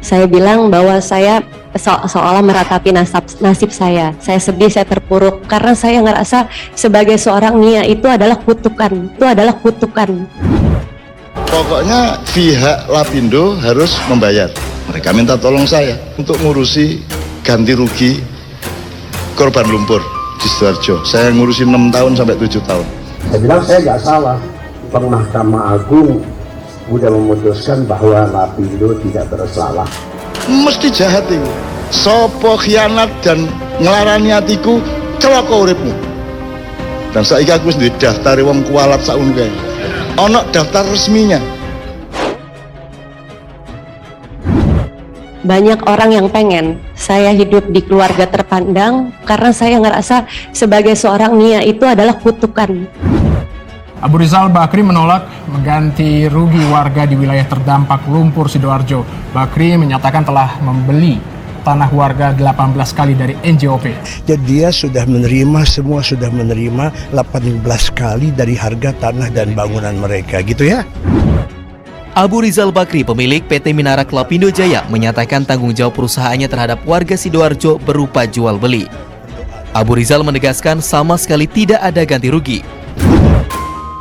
Saya bilang bahwa saya seolah meratapi nasib saya. Saya sedih, saya terpuruk karena saya ngerasa sebagai seorang Nia itu adalah kutukan. Pokoknya pihak Lapindo harus membayar. Mereka minta tolong saya untuk ngurusi ganti rugi korban lumpur di Sidoarjo. Saya ngurusi 6 tahun sampai 7 tahun. Saya bilang saya nggak salah. Mahkamah Agung udah memutuskan bahwa Lapindo tidak bersalah. Mesti jahat itu. Sopo khianat dan ngelarani hatiku celaka uripmu. Dan saiki aku wis duwe daftar wong kualat saun kae. Ana daftar resminya. Banyak orang yang pengen saya hidup di keluarga terpandang karena saya ngerasa sebagai seorang Nia itu adalah kutukan. Abu Rizal Bakri menolak mengganti rugi warga di wilayah terdampak lumpur Sidoarjo. Bakri menyatakan telah membeli tanah warga 18 kali dari NJOP. Jadi dia sudah menerima, semua sudah menerima 18 kali dari harga tanah dan bangunan mereka, gitu ya. Abu Rizal Bakri, pemilik PT Minarak Lapindo Jaya, menyatakan tanggung jawab perusahaannya terhadap warga Sidoarjo berupa jual beli. Abu Rizal menegaskan sama sekali tidak ada ganti rugi.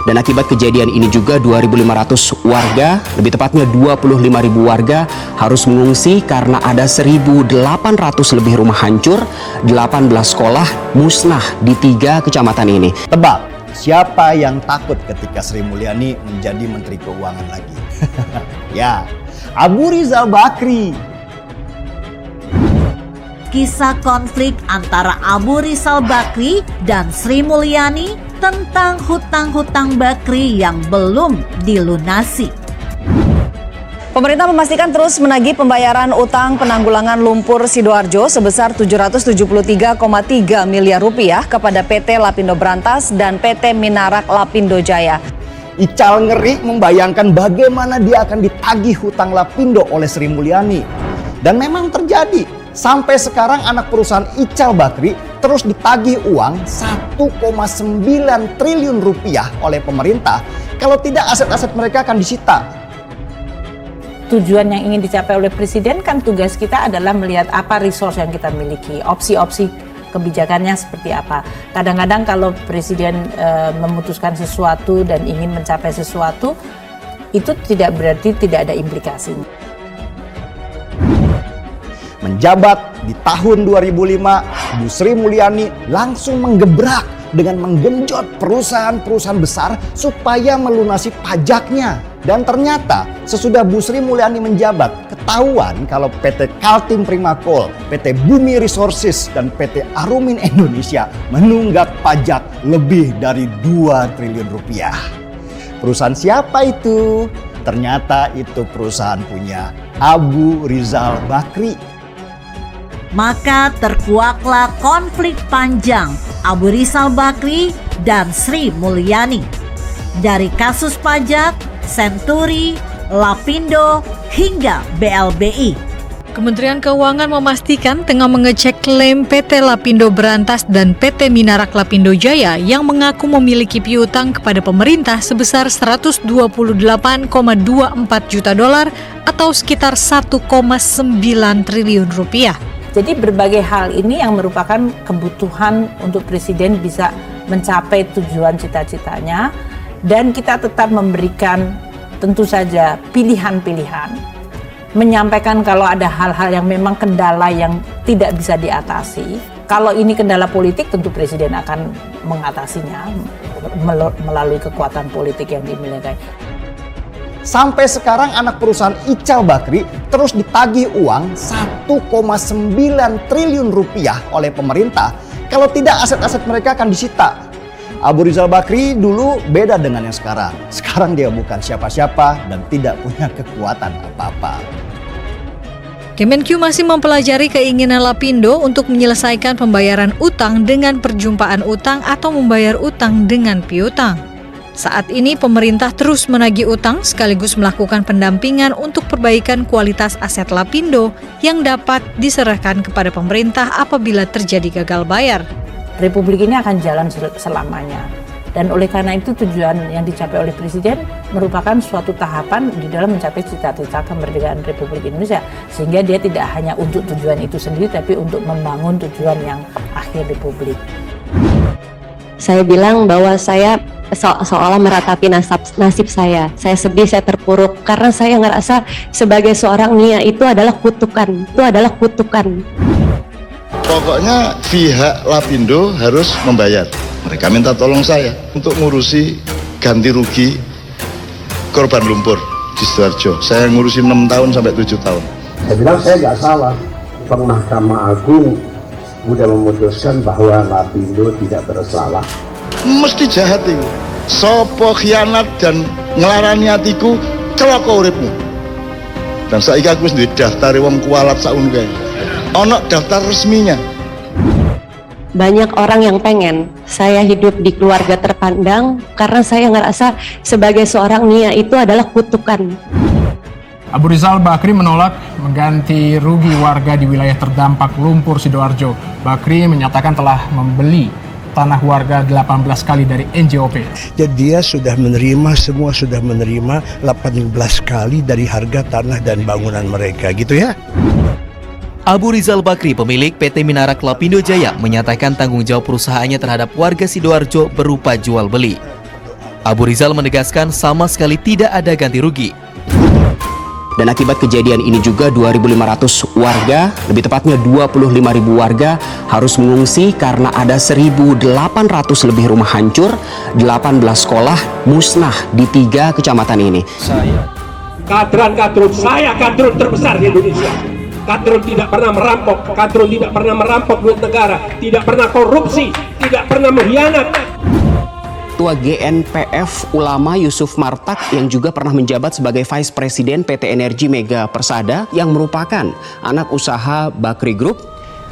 Dan akibat kejadian ini juga 2.500 warga, lebih tepatnya 25.000 warga harus mengungsi karena ada 1.800 lebih rumah hancur, 18 sekolah musnah di 3 kecamatan ini. Tebak, siapa yang takut ketika Sri Mulyani menjadi Menteri Keuangan lagi? Ya, Abu Rizal Bakri. Kisah konflik antara Abu Rizal Bakri dan Sri Mulyani tentang hutang-hutang Bakri yang belum dilunasi. Pemerintah memastikan terus menagih pembayaran utang penanggulangan lumpur Sidoarjo sebesar 773,3 miliar rupiah kepada PT Lapindo Brantas dan PT Minarak Lapindo Jaya. Ical ngeri membayangkan bagaimana dia akan ditagih hutang Lapindo oleh Sri Mulyani. Dan memang terjadi. Sampai sekarang anak perusahaan Ical Bakri terus ditagih uang 1,9 triliun rupiah oleh pemerintah. Kalau tidak, aset-aset mereka akan disita. Tujuan yang ingin dicapai oleh Presiden kan tugas kita adalah melihat apa resource yang kita miliki, opsi-opsi kebijakannya seperti apa. Kadang-kadang kalau Presiden memutuskan sesuatu dan ingin mencapai sesuatu, itu tidak berarti tidak ada implikasinya. Menjabat di tahun 2005, Bu Sri Mulyani langsung menggebrak dengan menggenjot perusahaan-perusahaan besar supaya melunasi pajaknya. Dan ternyata sesudah Bu Sri Mulyani menjabat, ketahuan kalau PT Kaltim Primakol, PT Bumi Resources, dan PT Arumin Indonesia menunggak pajak lebih dari 2 triliun rupiah. Perusahaan siapa itu? Ternyata itu perusahaan punya Abu Rizal Bakri. Maka terkuaklah konflik panjang Abu Rizal Bakri dan Sri Mulyani. Dari kasus pajak, Senturi, Lapindo, hingga BLBI. Kementerian Keuangan memastikan tengah mengecek klaim PT Lapindo Brantas dan PT Minarak Lapindo Jaya yang mengaku memiliki piutang kepada pemerintah sebesar 128,24 juta dolar atau sekitar 1,9 triliun rupiah. Jadi berbagai hal ini yang merupakan kebutuhan untuk Presiden bisa mencapai tujuan cita-citanya, dan kita tetap memberikan tentu saja pilihan-pilihan, menyampaikan kalau ada hal-hal yang memang kendala yang tidak bisa diatasi. Kalau ini kendala politik, tentu Presiden akan mengatasinya melalui kekuatan politik yang dimiliki. Sampai sekarang anak perusahaan Ical Bakri terus ditagih uang 1,9 triliun rupiah oleh pemerintah. Kalau tidak, aset-aset mereka akan disita. Abu Rizal Bakri dulu beda dengan yang sekarang. Sekarang dia bukan siapa-siapa dan tidak punya kekuatan apa-apa. Kemenq masih mempelajari keinginan Lapindo untuk menyelesaikan pembayaran utang dengan perjumpaan utang atau membayar utang dengan piutang. Saat ini pemerintah terus menagih utang sekaligus melakukan pendampingan untuk perbaikan kualitas aset Lapindo yang dapat diserahkan kepada pemerintah apabila terjadi gagal bayar. Republik ini akan jalan selamanya. Dan oleh karena itu tujuan yang dicapai oleh Presiden merupakan suatu tahapan di dalam mencapai cita-cita kemerdekaan Republik Indonesia. Sehingga dia tidak hanya untuk tujuan itu sendiri, tapi untuk membangun tujuan yang akhir Republik. Saya bilang bahwa saya seolah meratapi nasib saya. Saya sedih, saya terpuruk karena saya ngerasa sebagai seorang Nia itu adalah kutukan. Pokoknya pihak Lapindo harus membayar. Mereka minta tolong saya untuk ngurusi ganti rugi korban lumpur di Sidoarjo. Saya ngurusi 6 tahun sampai 7 tahun. Saya bilang saya nggak salah. Mahkamah Agung udah memutuskan bahwa Lapindo tidak bersalah. Mesti jahat itu. Sopo khianat dan ngelarani hatiku celaka uripmu. Dan saiki aku wis duwe daftar wong kualat sakun kae. Ono daftar resminya. Banyak orang yang pengen saya hidup di keluarga terpandang karena saya ngerasa sebagai seorang Nia itu adalah kutukan. Abu Rizal Bakri menolak mengganti rugi warga di wilayah terdampak lumpur Sidoarjo. Bakri menyatakan telah membeli tanah warga 18 kali dari NJOP. Jadi dia sudah menerima, semua sudah menerima 18 kali dari harga tanah dan bangunan mereka, gitu ya. Abu Rizal Bakri, pemilik PT Minarak Lapindo Jaya, menyatakan tanggung jawab perusahaannya terhadap warga Sidoarjo berupa jual beli. Abu Rizal menegaskan sama sekali tidak ada ganti rugi. Dan akibat kejadian ini juga 2.500 warga, lebih tepatnya 25.000 warga harus mengungsi karena ada 1.800 lebih rumah hancur, 18 sekolah musnah di 3 kecamatan ini. Kadron saya kadron terbesar di Indonesia. Kadron tidak pernah merampok, kadron tidak pernah merampok duit negara, tidak pernah korupsi, tidak pernah mengkhianat. Ketua GNPF Ulama Yusuf Martak yang juga pernah menjabat sebagai Vice Presiden PT Energi Mega Persada yang merupakan anak usaha Bakri Group.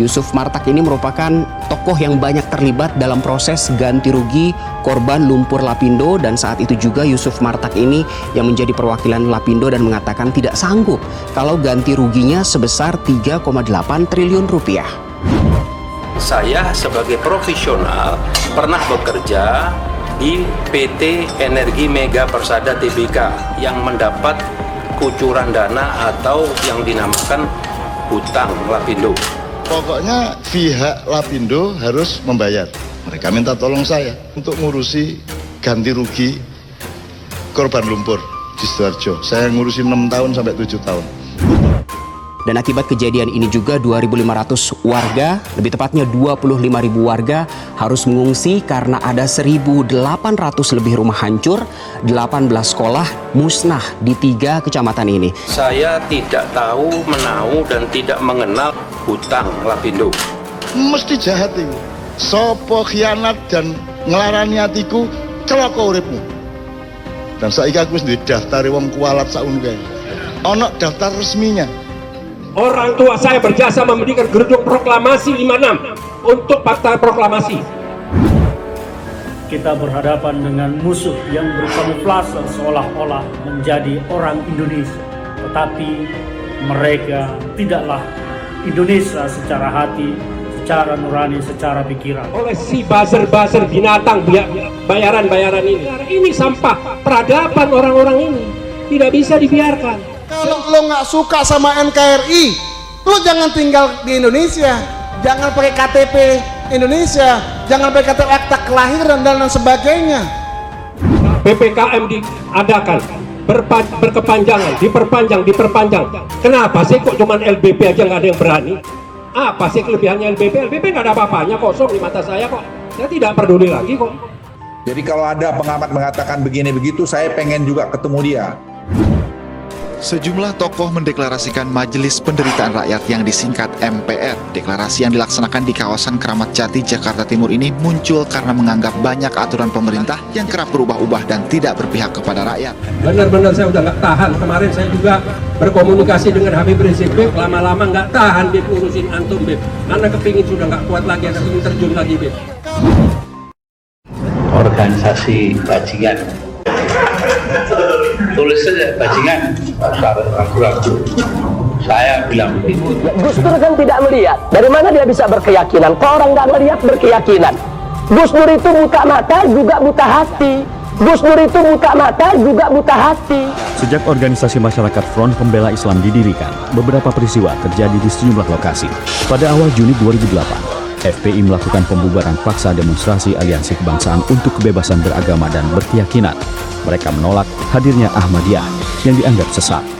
Yusuf Martak ini merupakan tokoh yang banyak terlibat dalam proses ganti rugi korban lumpur Lapindo, dan saat itu juga Yusuf Martak ini yang menjadi perwakilan Lapindo dan mengatakan tidak sanggup kalau ganti ruginya sebesar 3,8 triliun rupiah. Saya sebagai profesional pernah bekerja di PT Energi Mega Persada Tbk yang mendapat kucuran dana atau yang dinamakan hutang Lapindo. Pokoknya pihak Lapindo harus membayar. Mereka minta tolong saya untuk ngurusi ganti rugi korban lumpur di Sidoarjo. Saya ngurusi 6 tahun sampai 7 tahun. Dan akibat kejadian ini juga 2.500 warga, lebih tepatnya 25.000 warga harus mengungsi karena ada 1.800 lebih rumah hancur, 18 sekolah musnah di 3 kecamatan ini. Saya tidak tahu, menahu, dan tidak mengenal hutang Lapindo. Mesti jahat itu. Sopo khianat dan ngelarani hatiku celaka uripmu. Dan saiki aku wis duwe daftar wong kualat sakun kae. Ono daftar resminya. Orang tua saya berjasa memberikan geruduk proklamasi 56 untuk fakta proklamasi. Kita berhadapan dengan musuh yang berkamuflase seolah-olah menjadi orang Indonesia. Tetapi mereka tidaklah Indonesia secara hati, secara nurani, secara pikiran. Oleh si buzzer-buzzer binatang bayaran-bayaran ini. Ini sampah peradaban orang-orang ini. Tidak bisa dibiarkan. Kalau lo nggak suka sama NKRI, lo jangan tinggal di Indonesia, jangan pakai KTP Indonesia, jangan pakai KTP akta kelahiran dan lain sebagainya. PPKM diadakan, berkepanjangan, diperpanjang. Kenapa sih kok cuman LBP aja nggak ada yang berani? Apa sih kelebihannya LBP? LBP nggak ada apa-apanya, kosong di mata saya kok. Saya tidak peduli lagi kok. Jadi kalau ada pengamat mengatakan begini begitu, saya pengen juga ketemu dia. Sejumlah tokoh mendeklarasikan Majelis Penderitaan Rakyat yang disingkat MPR. Deklarasi yang dilaksanakan di kawasan Keramat Jati, Jakarta Timur ini muncul karena menganggap banyak aturan pemerintah yang kerap berubah-ubah dan tidak berpihak kepada rakyat. Benar-benar saya udah nggak tahan. Kemarin saya juga berkomunikasi dengan Habib Rizik, Beb, lama-lama nggak tahan Beb urusin antum, Beb. Karena kepingin sudah nggak kuat lagi, ada kepingin terjun lagi, Beb. Organisasi bajingan. Tulis saja bajingan, ragu-ragu. Saya bilang begitu. Gus Dur kan tidak melihat. Dari mana dia bisa berkeyakinan? Kalau orang nggak melihat berkeyakinan. Gus Dur itu buta mata juga buta hati. Gus Dur itu buta mata juga buta hati. Sejak organisasi masyarakat Front Pembela Islam didirikan, beberapa peristiwa terjadi di sejumlah lokasi. Pada awal Juni 2008, FPI melakukan pembubaran paksa demonstrasi Aliansi Kebangsaan untuk Kebebasan Beragama dan Berkeyakinan. Mereka menolak hadirnya Ahmadiyah yang dianggap sesat.